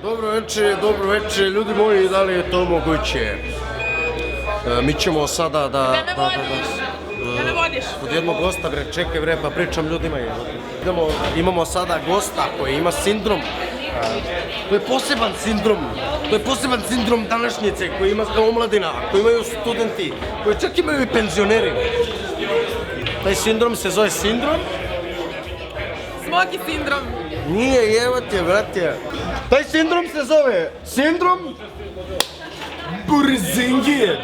Dobro večer, ljudi moji, da li je to moguće? Mi ćemo sada da ne vodiš. Kod jednog gosta, bre, čekaj bre, pa pričam ljudima. Imamo sada gosta koji ima sindrom. To je poseban sindrom današnjice koji ima omladina, koji imaju studenti, koji čak imaju i penzioneri. Taj sindrom se zove sindrom? Smoki sindrom. Nije, jevo te, brate. Taj sindrom se zove sindrom Burzingije,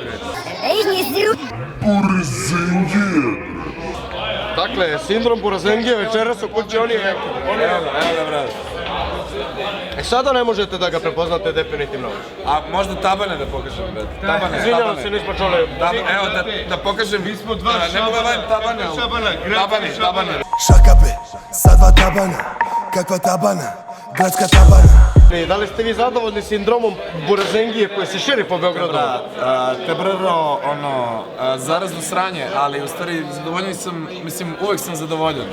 Dakle, sindrom Burzingije večeras u kući, on je Evo, brate. Sada ne možete da ga prepoznate definitivno. A možda tabane da pokažem, brate. Tabane. Izvinjavam se, nismo čuli. Evo, da pokažem. Mi smo dva šabana. Ne mogu da vajem tabane. Šakape, sa dva tabana, kakva tabana, gradska tabana. Da li ste vi zadovoljni sindromom Burzingije koji se širi po Beogradu? Te brro, zarazno sranje, ali u stvari zadovoljan sam, mislim, uvek sam zadovoljan.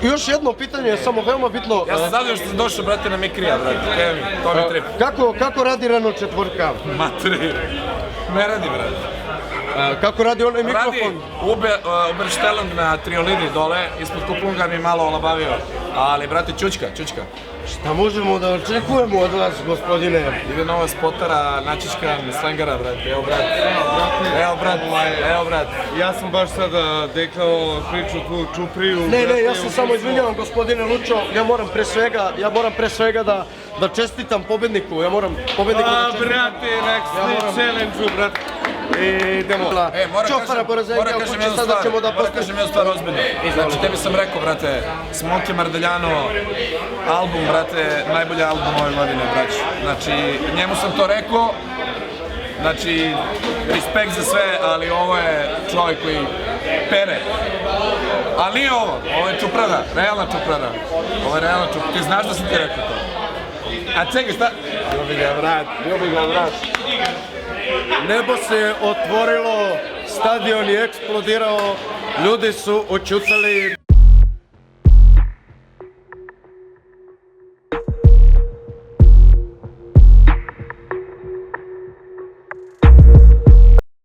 Još jedno pitanje je samo veoma bitno. Ja sam zadovoljan što sam došao, brate, na Mikrija, brate, evo mi, to mi trip. Kako radi Renault 4? Materi, ne radi, brate. Kako radi onaj mikrofon? Radi Uberštelung na Triolidi dole, ispod kuplunga mi malo olabavio, ali, brate, čučka. Šta možemo da očekujemo od vas, gospodine? Ide nova spotara, načička, slengara, brate, evo, brat. Ja sam baš sada dekao priču tu čupriju. Ne, ja se samo izvinjavam, gospodine Lučo, ja moram pre svega da čestitam pobedniku, Brate, nek sli challenge-u, brate. Idemo. Moram kažem jednu stvar ozbiljno. Znači, tebi sam rekao, brate, Smoke Mardeljano, album, brate, najbolji album ove godine, braći. Znači, njemu sam to rekao, znači, respekt za sve, ali ovo je čovjek koji pere. Ali nije ovo je čuprada, realna čuprada. Ovo je realna čuprada, ti znaš da sam ti rekao to. A čekaj, šta? Bio bi ga vrat. Nebo se otvorilo, stadion je eksplodirao, ljudi su očutali.